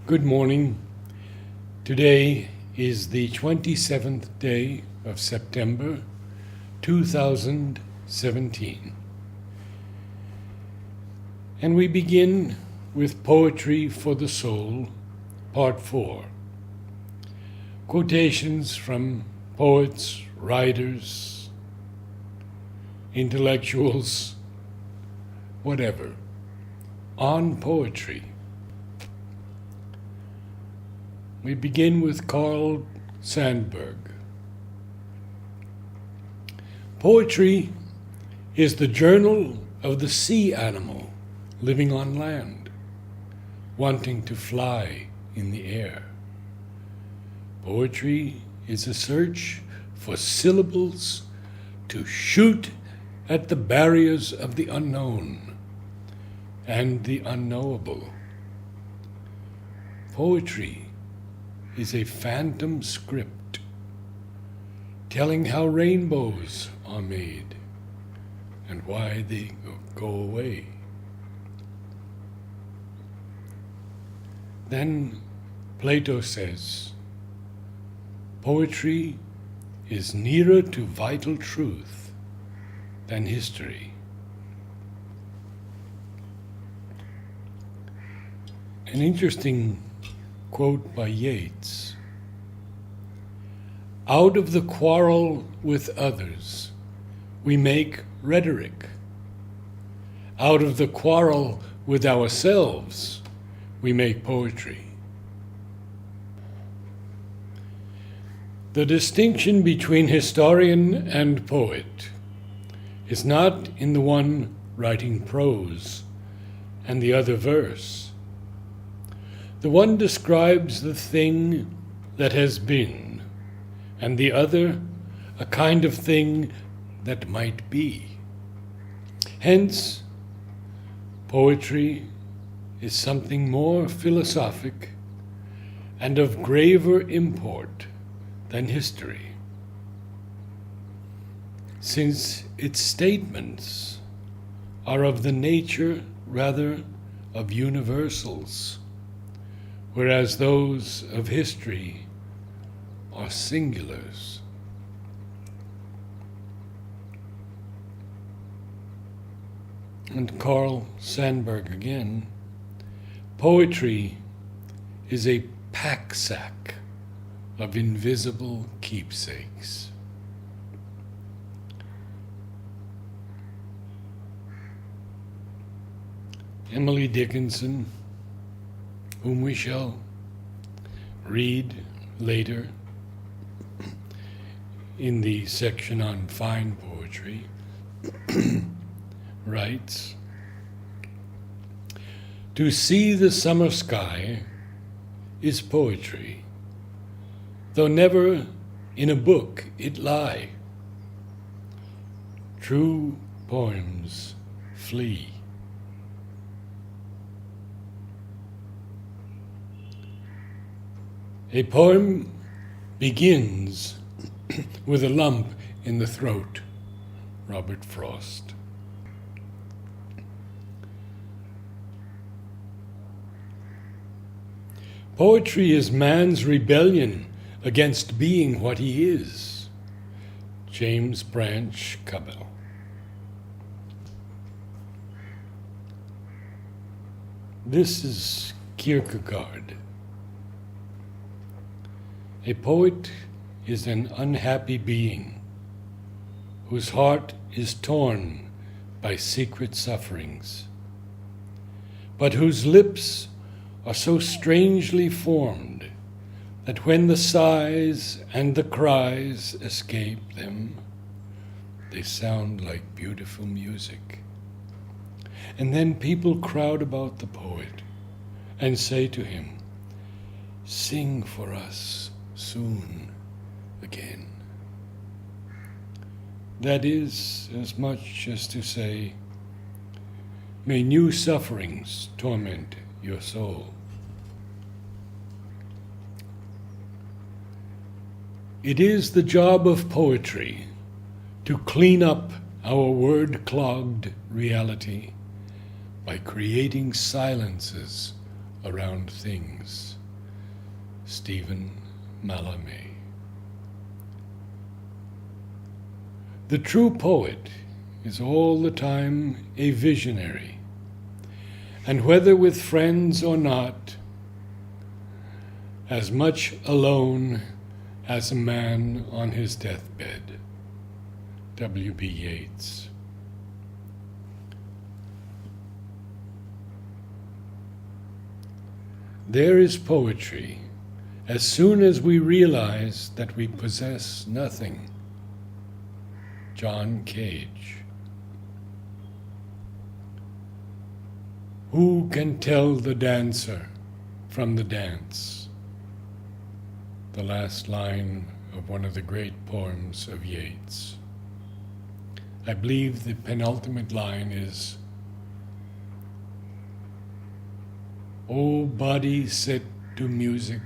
Good morning. Today is the 27th day of September 2017. And we begin with Poetry for the Soul, Part 4. Quotations from poets, writers, intellectuals, whatever, on poetry. We begin with Carl Sandburg. Poetry is the journal of the sea animal living on land, wanting to fly in the air. Poetry is a search for syllables to shoot at the barriers of the unknown and the unknowable. Poetry is a phantom script telling how rainbows are made and why they go away. Then Plato says, poetry is nearer to vital truth than history. An interesting quote by Yeats: out of the quarrel with others, we make rhetoric. Out of the quarrel with ourselves, we make poetry. The distinction between historian and poet is not in the one writing prose and the other verse. The one describes the thing that has been, and the other a kind of thing that might be. Hence, poetry is something more philosophic and of graver import than history, since its statements are of the nature rather of universals, whereas those of history are singulars. And Carl Sandburg again, poetry is a pack-sack of invisible keepsakes. Emily Dickinson, whom we shall read later in the section on fine poetry, writes, to see the summer sky is poetry, though never in a book it lie. True poems flee. A poem begins with a lump in the throat. Robert Frost. Poetry is man's rebellion against being what he is. James Branch Cabell. This is Kierkegaard. A poet is an unhappy being whose heart is torn by secret sufferings, but whose lips are so strangely formed that when the sighs and the cries escape them, they sound like beautiful music. And then people crowd about the poet and say to him, "Sing for us soon again." That is as much as to say, may new sufferings torment your soul. It is the job of poetry to clean up our word-clogged reality by creating silences around things. Stephen Mallarmé. The true poet is all the time a visionary, and whether with friends or not, as much alone as a man on his deathbed. W.B. Yeats. There is poetry as soon as we realize that we possess nothing. John Cage. Who can tell the dancer from the dance? The last line of one of the great poems of Yeats. I believe the penultimate line is, O body set to music,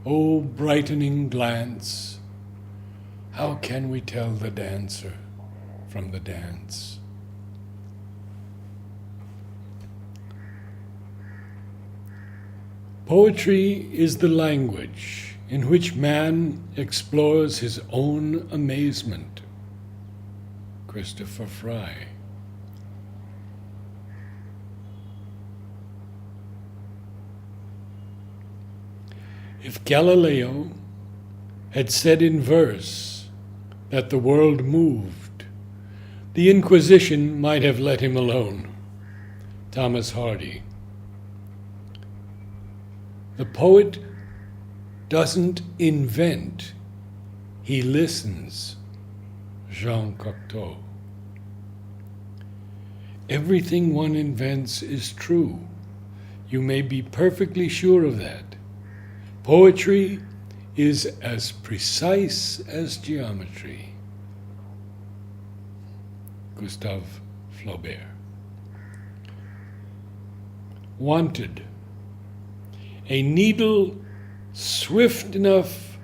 O brightening glance, how can we tell the dancer from the dance? Poetry is the language in which man explores his own amazement. Christopher Fry. If Galileo had said in verse that the world moved, the Inquisition might have let him alone. Thomas Hardy. The poet doesn't invent, he listens. Jean Cocteau. Everything one invents is true. You may be perfectly sure of that. Poetry is as precise as geometry. Gustave Flaubert. Wanted. A needle swift enough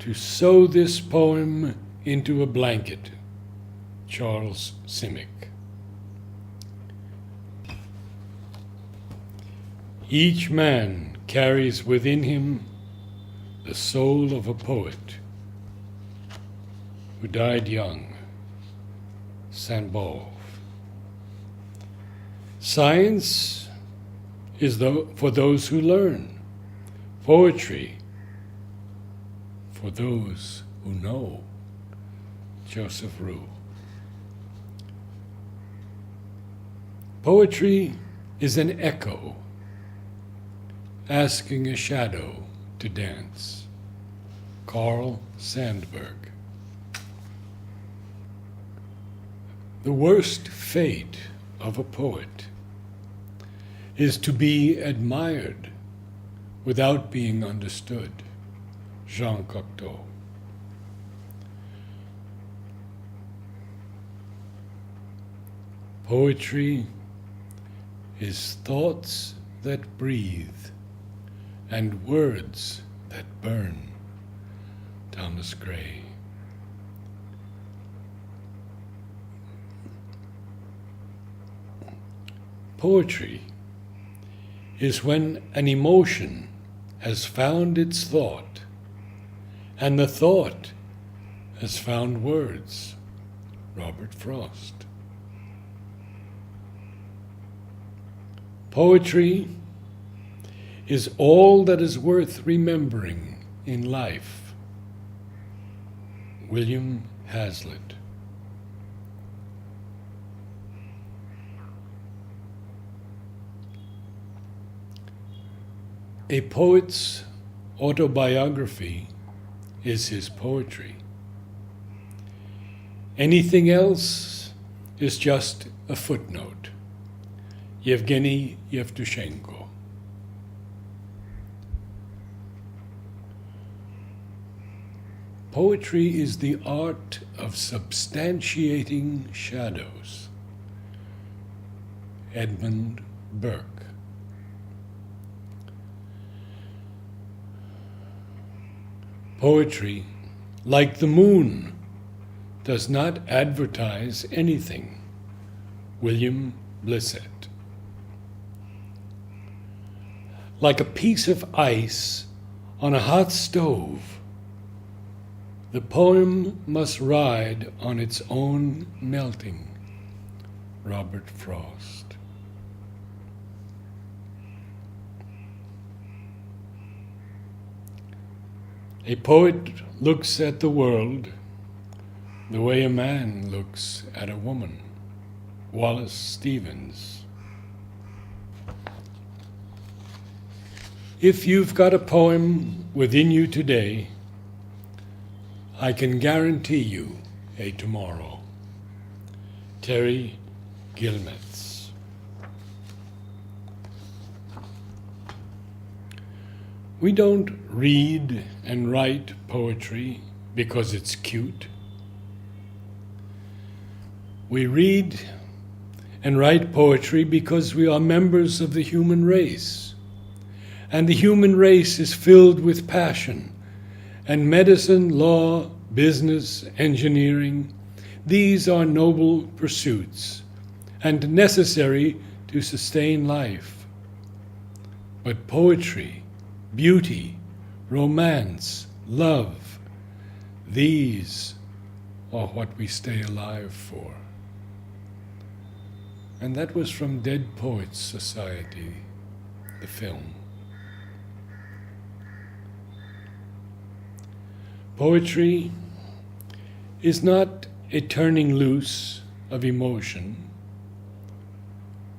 to sew this poem into a blanket. Charles Simic. Each man carries within him the soul of a poet who died young. Sandburg. Science is for those who learn. Poetry for those who know. Joseph Roux. Poetry is an echo asking a shadow to dance. Carl Sandburg. The worst fate of a poet is to be admired without being understood. Jean Cocteau. Poetry is thoughts that breathe and words that burn. Thomas Gray. Poetry is when an emotion has found its thought, and the thought has found words. Robert Frost. Poetry is all that is worth remembering in life. William Hazlitt. A poet's autobiography is his poetry. Anything else is just a footnote. Yevgeny Yevtushenko. Poetry is the art of substantiating shadows. Edmund Burke. Poetry, like the moon, does not advertise anything. William Blissett. like a piece of ice on a hot stove. The poem must ride on its own melting. Robert Frost. A poet looks at the world the way a man looks at a woman. Wallace Stevens. If you've got a poem within you today, I can guarantee you a tomorrow. Terry Gilmetz. We don't read and write poetry because it's cute. We read and write poetry because we are members of the human race. And the human race is filled with passion. And medicine, law, business, engineering, these are noble pursuits and necessary to sustain life. But poetry, beauty, romance, love, these are what we stay alive for. And that was from Dead Poets Society, the film. Poetry is not a turning loose of emotion,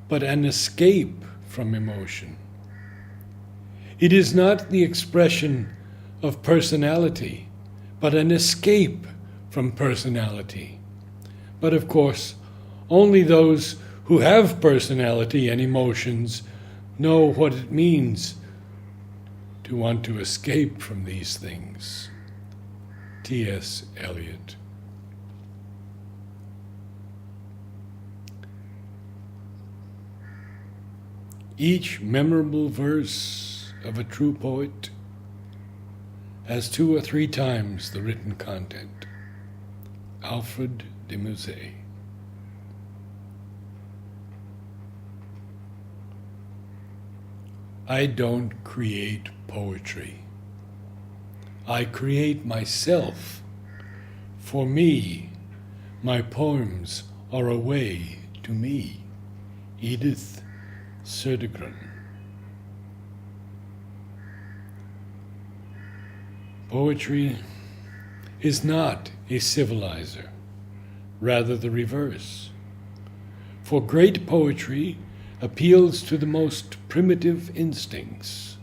but an escape from emotion. It is not the expression of personality, but an escape from personality. But of course, only those who have personality and emotions know what it means to want to escape from these things. T.S. Eliot. Each memorable verse of a true poet has 2 or 3 times the written content. Alfred de Musset. I don't create poetry. I create myself. For me, my poems are a way to me. Edith Södergren. Poetry is not a civilizer, rather the reverse. For great poetry appeals to the most primitive instincts.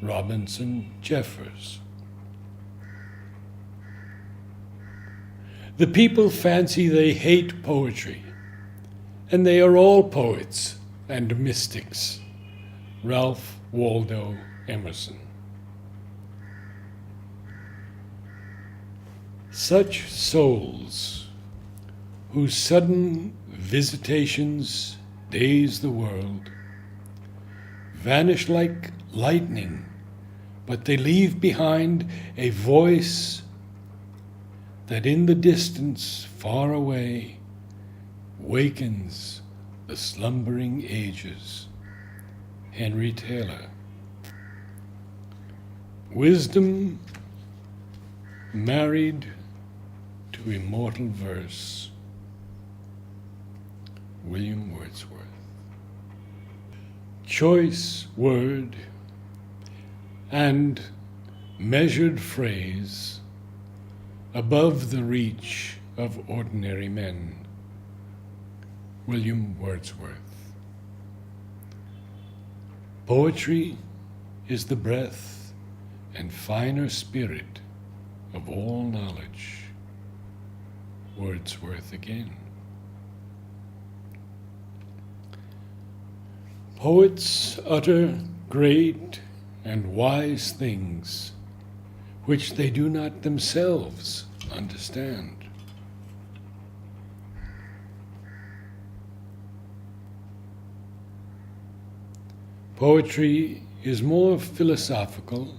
Robinson Jeffers. The people fancy they hate poetry, and they are all poets and mystics. Ralph Waldo Emerson. Such souls whose sudden visitations daze the world vanish like lightning, but they leave behind a voice that in the distance far away wakens the slumbering ages. Henry Taylor. Wisdom married to immortal verse. William Wordsworth. Choice word and measured phrase above the reach of ordinary men. William Wordsworth. Poetry is the breath and finer spirit of all knowledge. Wordsworth again. Poets utter great and wise things which they do not themselves understand. Poetry is more philosophical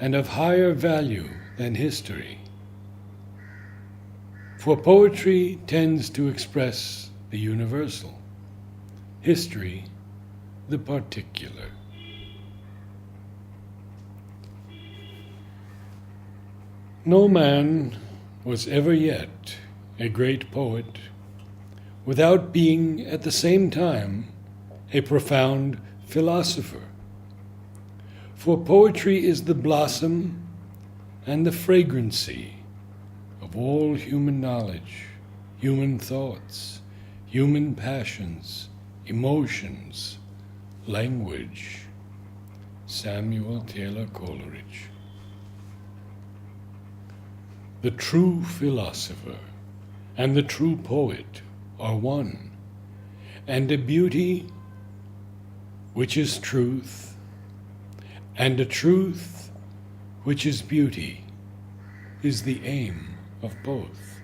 and of higher value than history. For poetry tends to express the universal, history the particular. No man was ever yet a great poet without being at the same time a profound philosopher. For poetry is the blossom and the fragrancy of all human knowledge, human thoughts, human passions, emotions, language. Samuel Taylor Coleridge. The true philosopher and the true poet are one, and a beauty which is truth, and a truth which is beauty, is the aim of both.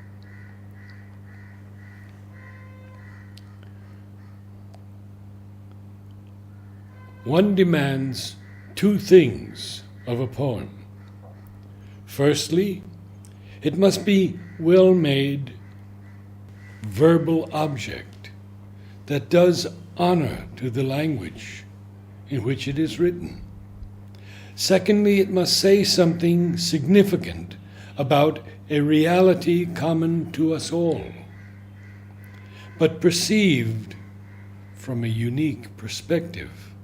One demands two things of a poem. Firstly, it must be well-made verbal object that does honor to the language in which it is written. Secondly, it must say something significant about a reality common to us all, but perceived from a unique perspective.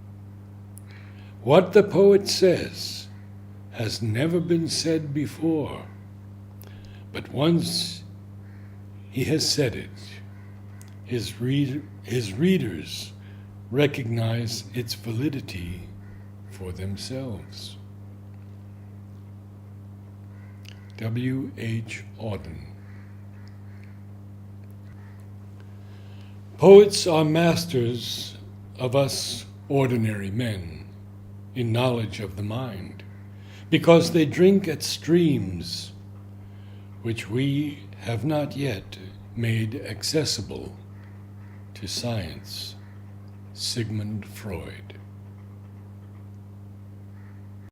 What the poet says has never been said before, but once he has said it, his readers recognize its validity for themselves. W. H. Auden. Poets are masters of us ordinary men in knowledge of the mind, because they drink at streams which we have not yet made accessible to science. Sigmund Freud.